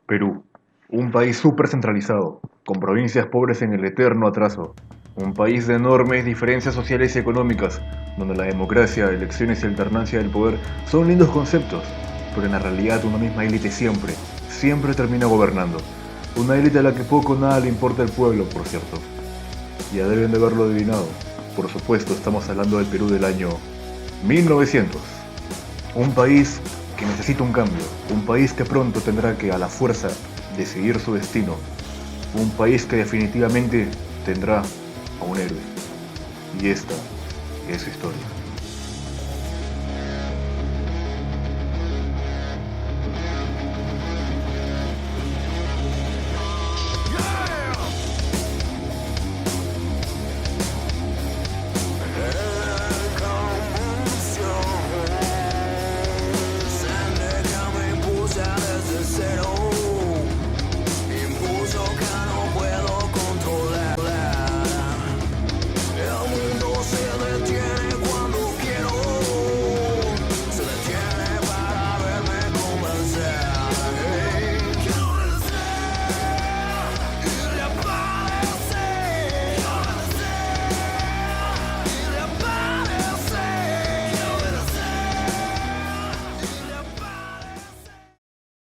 Perú, un país súper centralizado, con provincias pobres en el eterno atraso. Un país de enormes diferencias sociales y económicas, donde la democracia, elecciones y alternancia del poder son lindos conceptos, pero en la realidad una misma élite siempre termina gobernando. Una élite a la que poco o nada le importa el pueblo, por cierto. Ya deben de haberlo adivinado. Por supuesto, estamos hablando del Perú del año 1900. Un país que necesita un cambio, un país que pronto tendrá que, a la fuerza, decidir su destino, un país que definitivamente tendrá a un héroe. Y esta es su historia.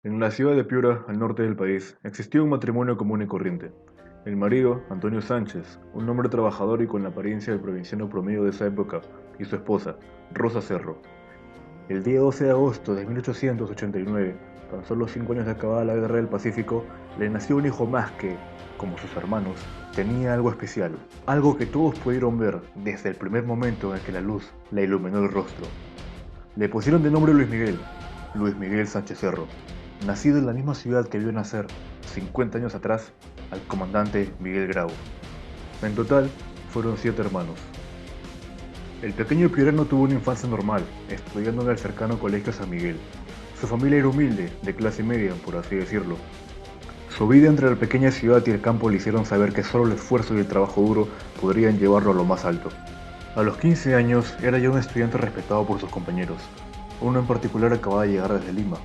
En la ciudad de Piura, al norte del país, existía un matrimonio común y corriente. El marido, Antonio Sánchez, un hombre trabajador y con la apariencia del provinciano promedio de esa época, y su esposa, Rosa Cerro. El día 12 de agosto de 1889, tan solo 5 años de acabada la Guerra del Pacífico, le nació un hijo más que, como sus hermanos, tenía algo especial, algo que todos pudieron ver desde el primer momento en el que la luz le iluminó el rostro. Le pusieron de nombre Luis Miguel Sánchez Cerro, nacido en la misma ciudad que vio nacer, 50 años atrás, al comandante Miguel Grau. En total, fueron 7 hermanos. El pequeño piurano tuvo una infancia normal, estudiando en el cercano Colegio San Miguel. Su familia era humilde, de clase media, por así decirlo. Su vida entre la pequeña ciudad y el campo le hicieron saber que solo el esfuerzo y el trabajo duro podrían llevarlo a lo más alto. A los 15 años era ya un estudiante respetado por sus compañeros. Uno en particular acababa de llegar desde Lima,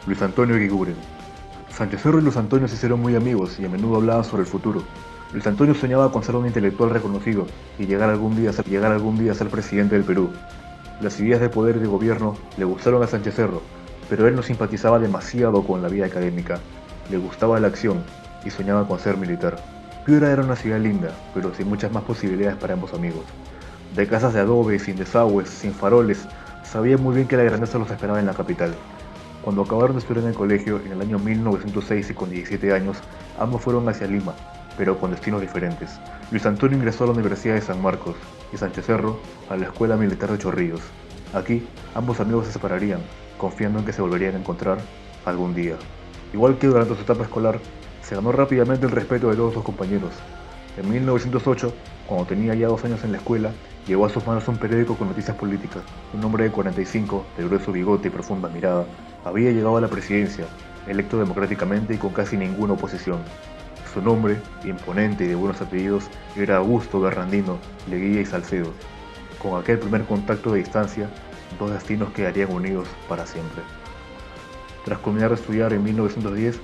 Luis Antonio Eguiguren. Sánchez Cerro y Luis Antonio se hicieron muy amigos y a menudo hablaban sobre el futuro. Luis Antonio soñaba con ser un intelectual reconocido y llegar algún día a ser presidente del Perú. Las ideas de poder y de gobierno le gustaron a Sánchez Cerro, pero él no simpatizaba demasiado con la vida académica. Le gustaba la acción y soñaba con ser militar. Piura era una ciudad linda, pero sin muchas más posibilidades para ambos amigos. De casas de adobe, sin desagües, sin faroles, sabía muy bien que la grandeza los esperaba en la capital. Cuando acabaron de estudiar en el colegio, en el año 1906 y con 17 años, ambos fueron hacia Lima, pero con destinos diferentes. Luis Antonio ingresó a la Universidad de San Marcos y Sánchez Cerro a la Escuela Militar de Chorrillos. Aquí, ambos amigos se separarían, confiando en que se volverían a encontrar algún día. Igual que durante su etapa escolar, se ganó rápidamente el respeto de todos sus compañeros. En 1908, cuando tenía ya 2 años en la escuela, llegó a sus manos un periódico con noticias políticas. Un hombre de 45, de grueso bigote y profunda mirada, había llegado a la presidencia, electo democráticamente y con casi ninguna oposición. Su nombre, imponente y de buenos apellidos, era Augusto Berrandino Leguía y Salcedo. Con aquel primer contacto de distancia, dos destinos quedarían unidos para siempre. Tras culminar de estudiar en 1910,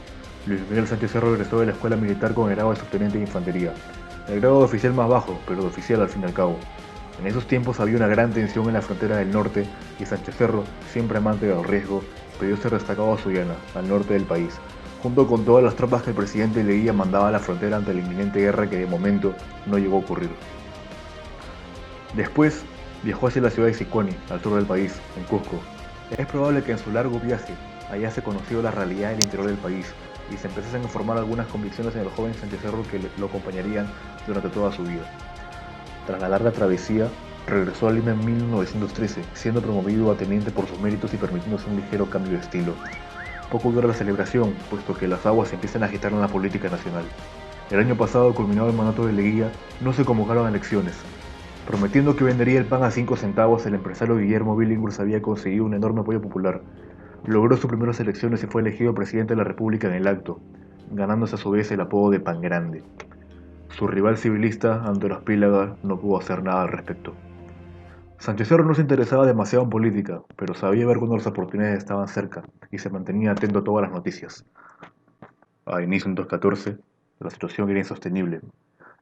Luis Miguel Sánchez Cerro egresó de la escuela militar con el grado de subteniente de infantería, el grado de oficial más bajo, pero de oficial al fin y al cabo. En esos tiempos había una gran tensión en la frontera del norte y Sánchez Cerro, siempre amante del riesgo, pidió ser destacado a Sullana, al norte del país, junto con todas las tropas que el presidente Leguía mandaba a la frontera ante la inminente guerra que de momento no llegó a ocurrir. Después, viajó hacia la ciudad de Siconi, al sur del país, en Cusco. Es probable que en su largo viaje hayase conocido la realidad del interior del país y se empezasen a formar algunas convicciones en el joven Sánchez Cerro que lo acompañarían durante toda su vida. Tras la larga travesía, regresó a Lima en 1913, siendo promovido a teniente por sus méritos y permitiéndose un ligero cambio de estilo. Poco dura la celebración, puesto que las aguas se empiezan a agitar en la política nacional. El año pasado, culminado el mandato de Leguía, no se convocaron elecciones. Prometiendo que vendería el pan a 5 centavos, el empresario Guillermo Billinghurst había conseguido un enorme apoyo popular. Logró sus primeras elecciones y fue elegido presidente de la República en el acto, ganándose a su vez el apodo de Pan Grande. Su rival civilista, Andrés Pílaga, no pudo hacer nada al respecto. Sánchez Cerro no se interesaba demasiado en política, pero sabía ver cuando las oportunidades estaban cerca y se mantenía atento a todas las noticias. A inicio de 2014, la situación era insostenible.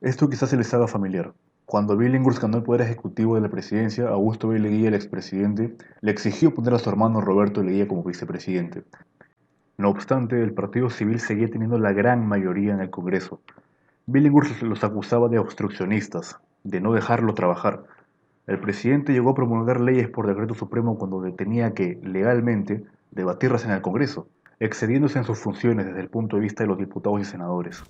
Esto quizás se les haga familiar. Cuando Billinghurst ganó el poder ejecutivo de la presidencia, Augusto B. Leguía, el expresidente, le exigió poner a su hermano Roberto Leguía como vicepresidente. No obstante, el Partido Civil seguía teniendo la gran mayoría en el Congreso. Billinghurst los acusaba de obstruccionistas, de no dejarlo trabajar. El presidente llegó a promulgar leyes por decreto supremo cuando tenía que, legalmente, debatirlas en el Congreso, excediéndose en sus funciones desde el punto de vista de los diputados y senadores.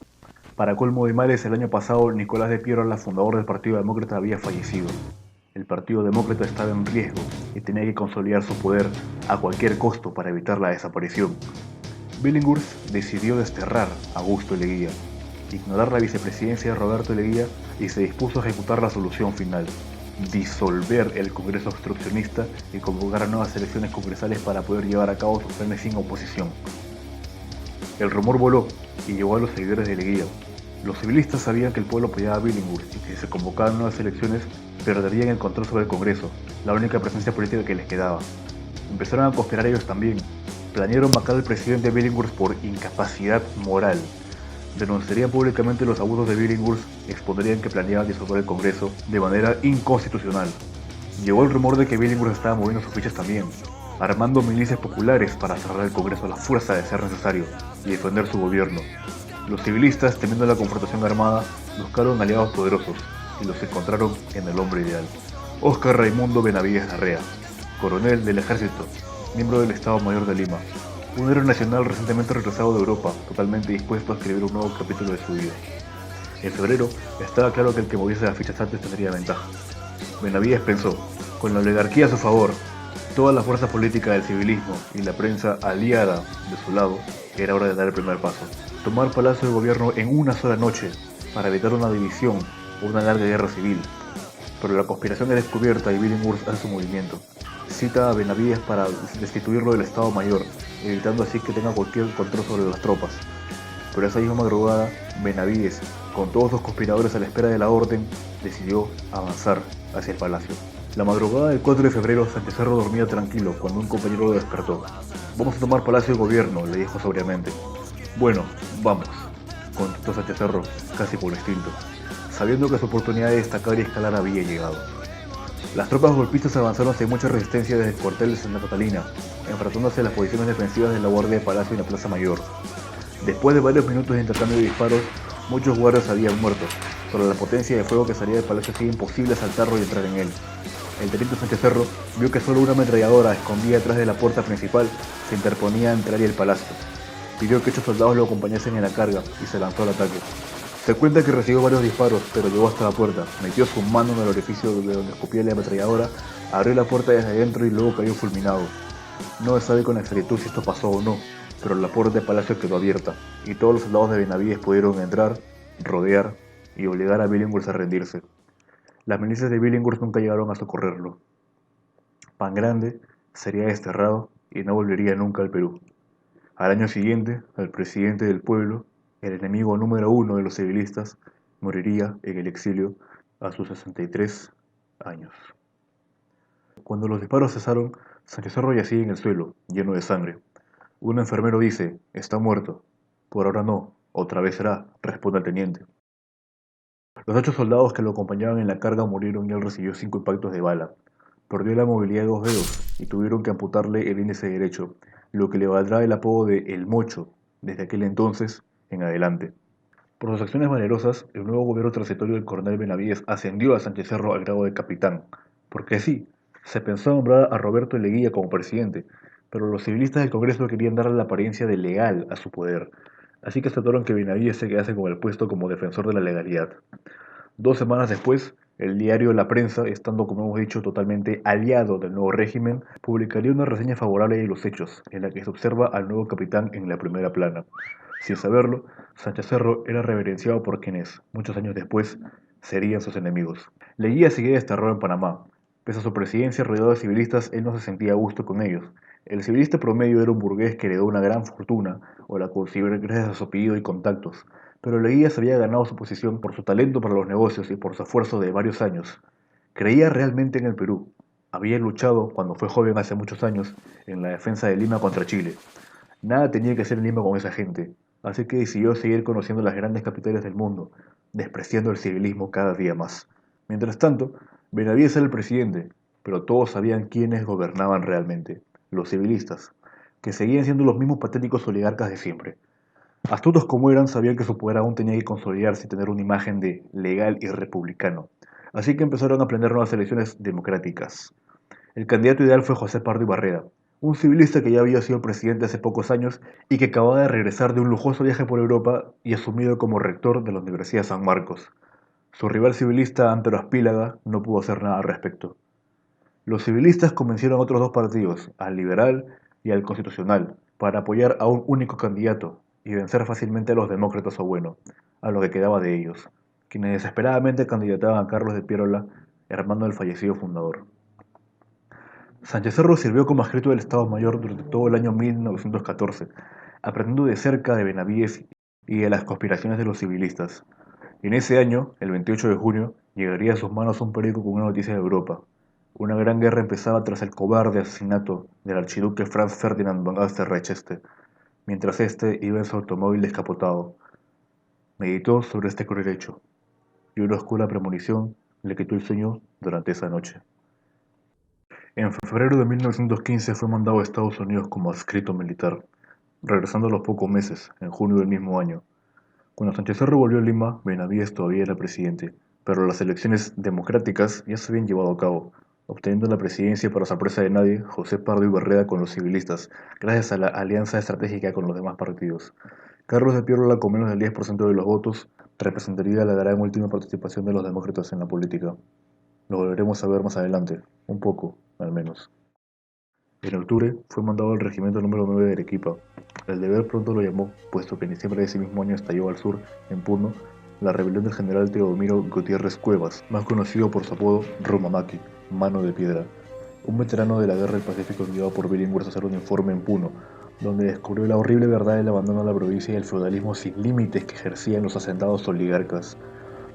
Para colmo de males, el año pasado Nicolás de Piérola, fundador del Partido Demócrata, había fallecido. El Partido Demócrata estaba en riesgo y tenía que consolidar su poder a cualquier costo para evitar la desaparición. Billinghurst decidió desterrar a Augusto Leguía, ignorar la vicepresidencia de Roberto Leguía y se dispuso a ejecutar la solución final: disolver el Congreso obstruccionista y convocar nuevas elecciones congresales para poder llevar a cabo sus planes sin oposición. El rumor voló y llegó a los seguidores de Leguía. Los civilistas sabían que el pueblo apoyaba a Billinghurst y que si se convocaban nuevas elecciones perderían el control sobre el Congreso, la única presencia política que les quedaba. Empezaron a conspirar ellos también. Planearon matar al presidente Billinghurst por incapacidad moral. Denunciarían públicamente los abusos de Billinghurst y expondrían que planeaban disolver el Congreso de manera inconstitucional. Llegó el rumor de que Billinghurst estaba moviendo sus fichas también, armando milicias populares para cerrar el Congreso a la fuerza de ser necesario y defender su gobierno. Los civilistas, temiendo la confrontación armada, buscaron aliados poderosos y los encontraron en el hombre ideal: Óscar Raimundo Benavides Larrea, coronel del ejército, miembro del Estado Mayor de Lima, un héroe nacional recientemente regresado de Europa, totalmente dispuesto a escribir un nuevo capítulo de su vida. En febrero, estaba claro que el que moviese las fichas antes tendría ventaja. Benavides pensó: con la oligarquía a su favor, toda la fuerza política del civilismo y la prensa aliada de su lado, era hora de dar el primer paso: tomar Palacio de Gobierno en una sola noche, para evitar una división o una larga guerra civil. Pero la conspiración es descubierta y Billinghurst hace su movimiento. Cita a Benavides para destituirlo del Estado Mayor, evitando así que tenga cualquier control sobre las tropas. Pero esa misma madrugada, Benavides, con todos los conspiradores a la espera de la orden, decidió avanzar hacia el palacio. La madrugada del 4 de febrero, Sánchez Cerro dormía tranquilo cuando un compañero lo despertó. «Vamos a tomar Palacio de Gobierno», le dijo sobriamente. «Bueno, vamos», contestó Sánchez Cerro, casi por instinto, sabiendo que su oportunidad de destacar y escalar había llegado. Las tropas golpistas avanzaron sin mucha resistencia desde el cuartel de Santa Catalina, enfrentándose a las posiciones defensivas de la Guardia de Palacio y la Plaza Mayor. Después de varios minutos de intercambio de disparos, muchos guardias habían muerto, pero la potencia de fuego que salía del palacio hacía imposible asaltarlo y entrar en él. El teniente Sánchez Cerro vio que solo una ametralladora, escondida detrás de la puerta principal, se interponía entre él y el palacio. Pidió que 8 soldados lo acompañasen en la carga y se lanzó al ataque. Se cuenta que recibió varios disparos, pero llegó hasta la puerta, metió su mano en el orificio de donde escupía la ametralladora, abrió la puerta desde adentro y luego cayó fulminado. No se sabe con exactitud si esto pasó o no, pero la puerta del palacio quedó abierta, y todos los soldados de Benavides pudieron entrar, rodear y obligar a Billinghurst a rendirse. Las milicias de Billinghurst nunca llegaron a socorrerlo. Pan Grande sería desterrado y no volvería nunca al Perú. Al año siguiente, el presidente del pueblo, el enemigo número uno de los civilistas, moriría en el exilio a sus 63 años. Cuando los disparos cesaron, Sánchez Cerro yacía en el suelo, lleno de sangre. Un enfermero dice: «Está muerto». «Por ahora no, otra vez será», responde el teniente. Los 8 soldados que lo acompañaban en la carga murieron y él recibió 5 impactos de bala. Perdió la movilidad de 2 dedos y tuvieron que amputarle el índice derecho, lo que le valdrá el apodo de «El Mocho» desde aquel entonces en adelante. Por sus acciones valerosas, el nuevo gobierno transitorio del coronel Benavides ascendió a Sánchez Cerro al grado de capitán. Porque sí, se pensó nombrar a Roberto Leguía como presidente, pero los civilistas del Congreso querían darle la apariencia de legal a su poder, así que aceptaron que Benavides se quedase con el puesto como defensor de la legalidad. 2 semanas después, el diario La Prensa, estando como hemos dicho totalmente aliado del nuevo régimen, publicaría una reseña favorable de los hechos, en la que se observa al nuevo capitán en la primera plana. Sin saberlo, Sánchez Cerro era reverenciado por quienes, muchos años después, serían sus enemigos. Leguía seguía desterrado en Panamá. Pese a su presidencia rodeado de civilistas, él no se sentía a gusto con ellos. El civilista promedio era un burgués que heredó una gran fortuna, o la consiguió gracias a su apellido y contactos, pero Leguía se había ganado su posición por su talento para los negocios y por su esfuerzo de varios años. Creía realmente en el Perú. Había luchado, cuando fue joven hace muchos años, en la defensa de Lima contra Chile. Nada tenía que hacer en Lima con esa gente. así que decidió seguir conociendo las grandes capitales del mundo, despreciando el civilismo cada día más. Mientras tanto, Benavides era el presidente, pero todos sabían quiénes gobernaban realmente, los civilistas, que seguían siendo los mismos patéticos oligarcas de siempre. Astutos como eran, sabían que su poder aún tenía que consolidarse y tener una imagen de legal y republicano, así que empezaron a planear nuevas elecciones democráticas. El candidato ideal fue José Pardo y Barreda, un civilista que ya había sido presidente hace pocos años y que acababa de regresar de un lujoso viaje por Europa y asumido como rector de la Universidad de San Marcos. Su rival civilista, Antero Aspílaga, no pudo hacer nada al respecto. Los civilistas convencieron a otros dos partidos, al liberal y al constitucional, para apoyar a un único candidato y vencer fácilmente a los demócratas o bueno, a lo que quedaba de ellos, quienes desesperadamente candidataban a Carlos de Pierola, hermano del fallecido fundador. Sánchez Cerro sirvió como adscrito del Estado Mayor durante todo el año 1914, aprendiendo de cerca de Benavides y de las conspiraciones de los civilistas. En ese año, el 28 de junio, llegaría a sus manos un periódico con una noticia de Europa. Una gran guerra empezaba tras el cobarde asesinato del archiduque Franz Ferdinand von Österreich-Este, mientras este iba en su automóvil descapotado. Meditó sobre este cruel hecho, y una oscura premonición le quitó el sueño durante esa noche. En febrero de 1915 fue mandado a Estados Unidos como adscrito militar, regresando a los pocos meses, en junio del mismo año. Cuando Sánchez Cerro volvió a Lima, Benavides todavía era presidente, pero las elecciones democráticas ya se habían llevado a cabo, obteniendo la presidencia para sorpresa de nadie José Pardo y Barreda con los civilistas, gracias a la alianza estratégica con los demás partidos. Carlos de Pierola, con menos del 10% de los votos, representaría la gran última participación de los demócratas en la política. Lo volveremos a ver más adelante, un poco, al menos. En octubre fue mandado al regimiento número 9 de Arequipa. El deber pronto lo llamó, puesto que en diciembre de ese mismo año estalló al sur, en Puno, la rebelión del general Teodomiro Gutiérrez Cuevas, más conocido por su apodo Rumamaki, mano de piedra, un veterano de la Guerra del Pacífico enviado por Billinghurst a hacer un informe en Puno, donde descubrió la horrible verdad del abandono de la provincia y el feudalismo sin límites que ejercían los asentados oligarcas.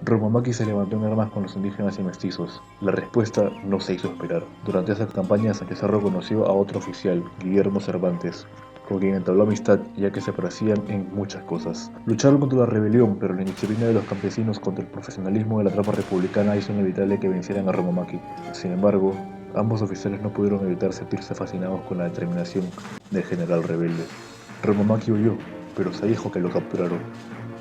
Rumamaki se levantó en armas con los indígenas y mestizos. La respuesta no se hizo esperar. Durante esa campaña, Sánchez Cerro conoció a otro oficial, Guillermo Cervantes, con quien entabló amistad ya que se parecían en muchas cosas. Lucharon contra la rebelión, pero la indisciplina de los campesinos contra el profesionalismo de la tropa republicana hizo inevitable que vencieran a Rumamaki. Sin embargo, ambos oficiales no pudieron evitar sentirse fascinados con la determinación del general rebelde. Rumamaki huyó, pero se dijo que lo capturaron.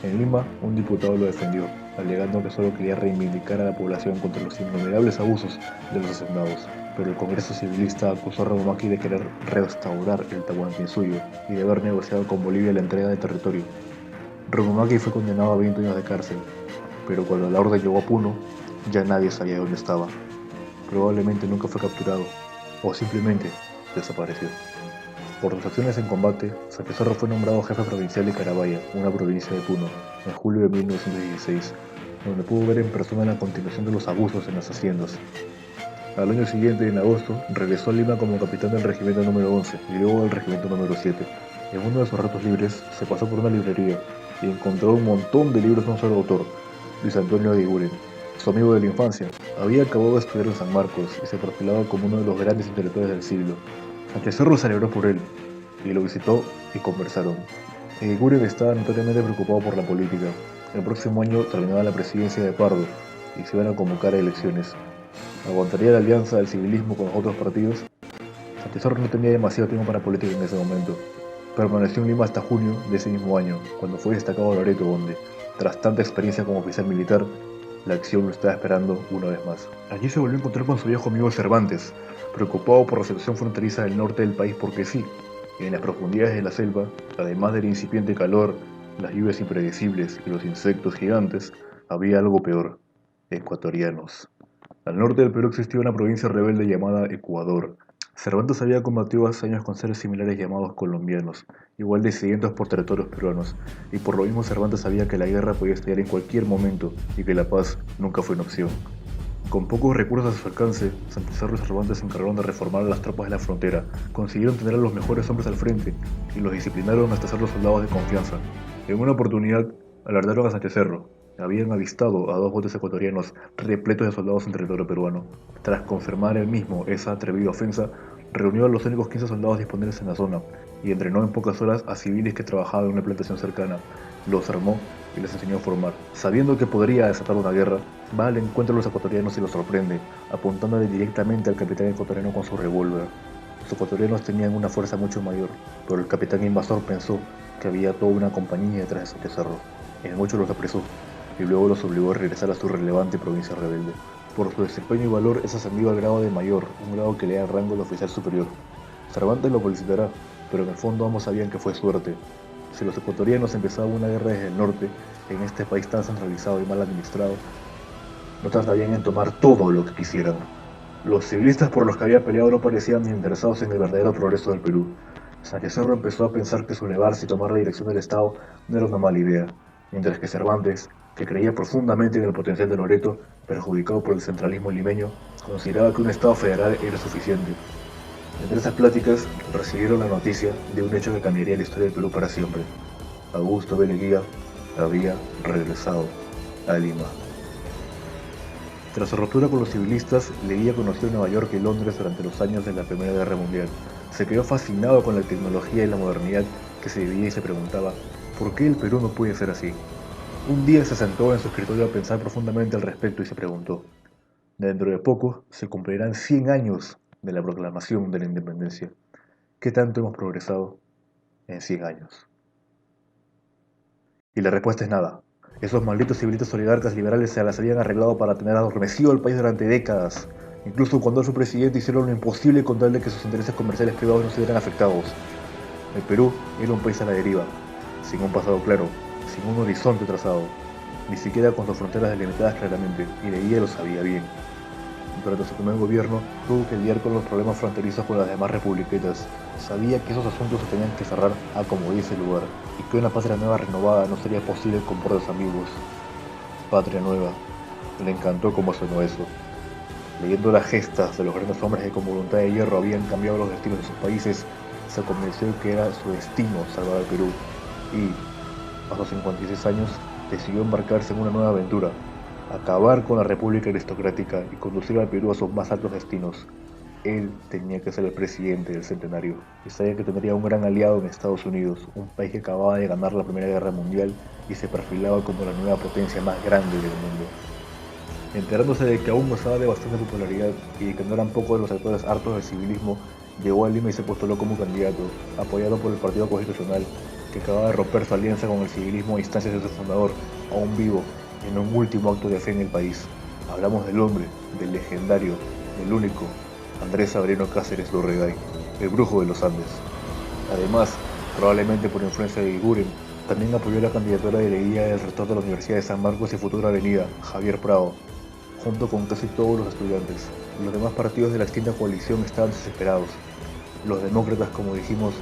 En Lima, un diputado lo defendió, alegando que solo quería reivindicar a la población contra los innumerables abusos de los hacendados, pero el Congreso civilista acusó a Rumamaki de querer restaurar el Tahuantinsuyo y de haber negociado con Bolivia la entrega de territorio. Rumamaki fue condenado a 20 años de cárcel, pero cuando la orden llegó a Puno, ya nadie sabía dónde estaba. Probablemente nunca fue capturado, o simplemente desapareció. Por sus acciones en combate, Sánchez Cerro fue nombrado jefe provincial de Carabaya, una provincia de Puno, en julio de 1916, donde pudo ver en persona la continuación de los abusos en las haciendas. Al año siguiente, en agosto, regresó a Lima como capitán del regimiento número 11 y luego del regimiento número 7. En uno de sus ratos libres, se pasó por una librería y encontró un montón de libros de un solo autor, Luis Antonio Eguiguren, su amigo de la infancia. Había acabado de estudiar en San Marcos y se perfilaba como uno de los grandes intelectuales del siglo. Sánchez Cerro se alegró por él, y lo visitó y conversaron. Eguiguren estaba notoriamente preocupado por la política. El próximo año terminaba la presidencia de Pardo y se iban a convocar a elecciones. ¿Aguantaría la alianza del civilismo con los otros partidos? Sánchez Cerro no tenía demasiado tiempo para política en ese momento. Permaneció en Lima hasta junio de ese mismo año, cuando fue destacado a Loreto, donde, tras tanta experiencia como oficial militar, la acción lo estaba esperando una vez más. Allí se volvió a encontrar con su viejo amigo Cervantes, preocupado por la situación fronteriza del norte del país porque sí, en las profundidades de la selva, además del incipiente calor, las lluvias impredecibles y los insectos gigantes, había algo peor: ecuatorianos. Al norte del Perú existía una provincia rebelde llamada Ecuador. Cervantes había combatido hace años con seres similares llamados colombianos, igual de sedientos por territorios peruanos, y por lo mismo Cervantes sabía que la guerra podía estallar en cualquier momento y que la paz nunca fue una opción. Con pocos recursos a su alcance, Sánchez Cerro y Cervantes se encargaron de reformar a las tropas de la frontera, consiguieron tener a los mejores hombres al frente y los disciplinaron hasta ser los soldados de confianza. En una oportunidad, alardaron a Sánchez Cerro. Habían avistado a 2 botes ecuatorianos repletos de soldados en territorio peruano. Tras confirmar él mismo esa atrevida ofensa, reunió a los únicos 15 soldados disponibles en la zona y entrenó en pocas horas a civiles que trabajaban en una plantación cercana. Los armó y les enseñó a formar. Sabiendo que podría desatar una guerra, va al encuentro de los ecuatorianos y los sorprende, apuntándole directamente al capitán ecuatoriano con su revólver. Los ecuatorianos tenían una fuerza mucho mayor, pero el capitán invasor pensó que había toda una compañía detrás de Sánchez Cerro. En mucho los apresó y luego los obligó a regresar a su relevante provincia rebelde. Por su desempeño y valor es ascendido al grado de mayor, un grado que le da el rango de oficial superior. Cervantes lo felicitará, pero en el fondo ambos sabían que fue suerte. Si los ecuatorianos empezaban una guerra desde el norte, en este país tan centralizado y mal administrado, no tardarían en tomar todo lo que quisieran. Los civilistas por los que había peleado no parecían ni interesados en el verdadero progreso del Perú. Sánchez Cerro empezó a pensar que sublevarse y tomar la dirección del Estado no era una mala idea, mientras que Cervantes, que creía profundamente en el potencial de Loreto, perjudicado por el centralismo limeño, consideraba que un Estado federal era suficiente. Entre esas pláticas recibieron la noticia de un hecho que cambiaría la historia del Perú para siempre. Augusto B. Leguía había regresado a Lima. Tras su ruptura con los civilistas, Leguía conoció Nueva York y Londres durante los años de la Primera Guerra Mundial. Se quedó fascinado con la tecnología y la modernidad que se vivía y se preguntaba, ¿por qué el Perú no puede ser así? Un día se sentó en su escritorio a pensar profundamente al respecto y se preguntó, dentro de poco se cumplirán 100 años de la proclamación de la independencia. ¿Qué tanto hemos progresado en 100 años? Y la respuesta es nada. Esos malditos civilistas oligarcas liberales se las habían arreglado para tener adormecido al país durante décadas. Incluso cuando su presidente hicieron lo imposible con tal de que sus intereses comerciales privados no se vieran afectados. El Perú era un país a la deriva, sin un pasado claro, sin un horizonte trazado, ni siquiera con sus fronteras delimitadas claramente, y Leguía lo sabía bien. Durante su primer gobierno, tuvo que lidiar con los problemas fronterizos con las demás republiquetas. Sabía que esos asuntos se tenían que cerrar a como diese lugar, y que una patria nueva renovada no sería posible con puertos ambiguos. Patria nueva. Le encantó cómo sonó eso. Leyendo las gestas de los grandes hombres que con voluntad de hierro habían cambiado los destinos de sus países, se convenció de que era su destino salvar al Perú, y, a sus 56 años, decidió embarcarse en una nueva aventura, acabar con la república aristocrática y conducir al Perú a sus más altos destinos. Él tenía que ser el presidente del centenario, y sabía que tendría un gran aliado en Estados Unidos, un país que acababa de ganar la Primera Guerra Mundial y se perfilaba como la nueva potencia más grande del mundo. Enterándose de que aún gozaba de bastante popularidad y de que no eran pocos los sectores hartos del civilismo, llegó a Lima y se postuló como candidato, apoyado por el Partido Constitucional, que acababa de romper su alianza con el civilismo a instancias de su fundador, aún vivo, en un último acto de fe en el país. Hablamos del hombre, del legendario, del único, Andrés Sabrino Cáceres Lurregay, el brujo de los Andes. Además, probablemente por influencia de Iguren, también apoyó la candidatura de Leguía del rector de la Universidad de San Marcos y futura avenida, Javier Prado, junto con casi todos los estudiantes. Los demás partidos de la extinta coalición estaban desesperados. Los demócratas, como dijimos,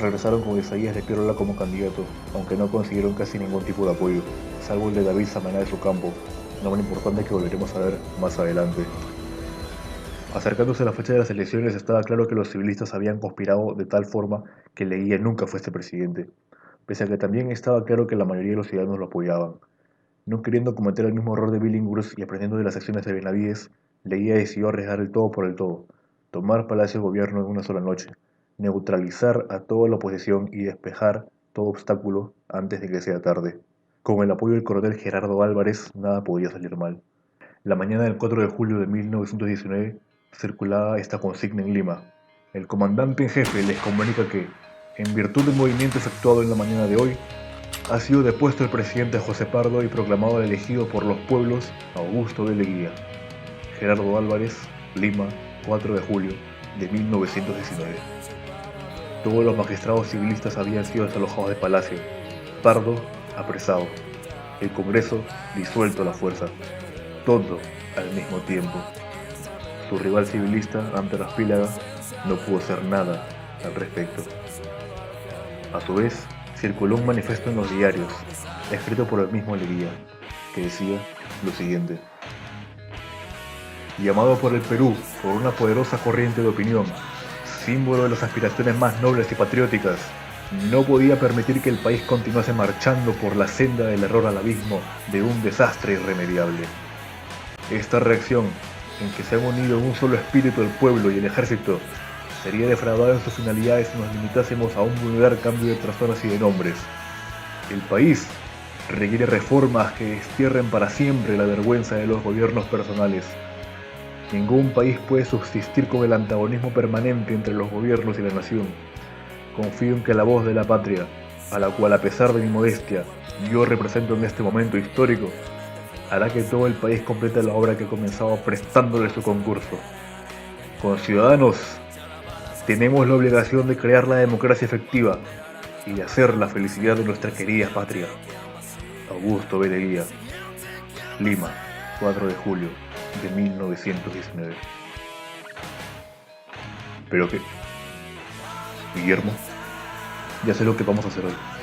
regresaron con Isaías de Pierola como candidato, aunque no consiguieron casi ningún tipo de apoyo, salvo el de David Samaná de su campo, nombre importante que volveremos a ver más adelante. Acercándose a la fecha de las elecciones, estaba claro que los civilistas habían conspirado de tal forma que Leguía nunca fuese presidente, pese a que también estaba claro que la mayoría de los ciudadanos lo apoyaban. No queriendo cometer el mismo error de Billinghurst y aprendiendo de las acciones de Benavides, Leguía decidió arriesgar el todo por el todo, tomar Palacio de Gobierno en una sola noche, neutralizar a toda la oposición y despejar todo obstáculo antes de que sea tarde. Con el apoyo del coronel Gerardo Álvarez, nada podía salir mal. La mañana del 4 de julio de 1919 circulaba esta consigna en Lima. El comandante en jefe les comunica que, en virtud del movimiento efectuado en la mañana de hoy, ha sido depuesto el presidente José Pardo y proclamado elegido por los pueblos Augusto B. Leguía. Gerardo Álvarez, Lima, 4 de julio de 1919. Todos los magistrados civilistas habían sido desalojados del palacio. Pardo, apresado. El Congreso, disuelto a la fuerza. Todo al mismo tiempo. Su rival civilista, Ante Raspílaga, no pudo hacer nada al respecto. A su vez, circuló un manifiesto en los diarios, escrito por el mismo Leguía, que decía lo siguiente. Llamado por el Perú por una poderosa corriente de opinión, símbolo de las aspiraciones más nobles y patrióticas, no podía permitir que el país continuase marchando por la senda del error al abismo de un desastre irremediable. Esta reacción, en que se han unido en un solo espíritu el pueblo y el ejército, sería defraudado en sus finalidades si nos limitásemos a un vulgar cambio de personas y de nombres. El país requiere reformas que destierren para siempre la vergüenza de los gobiernos personales. Ningún país puede subsistir con el antagonismo permanente entre los gobiernos y la nación. Confío en que la voz de la patria, a la cual a pesar de mi modestia yo represento en este momento histórico, hará que todo el país complete la obra que ha comenzado prestándole su concurso. Conciudadanos, tenemos la obligación de crear la democracia efectiva y de hacer la felicidad de nuestra querida patria. Augusto B. Leguía, Lima, 4 de julio de 1919. ¿Pero qué? Guillermo, ya sé lo que vamos a hacer hoy.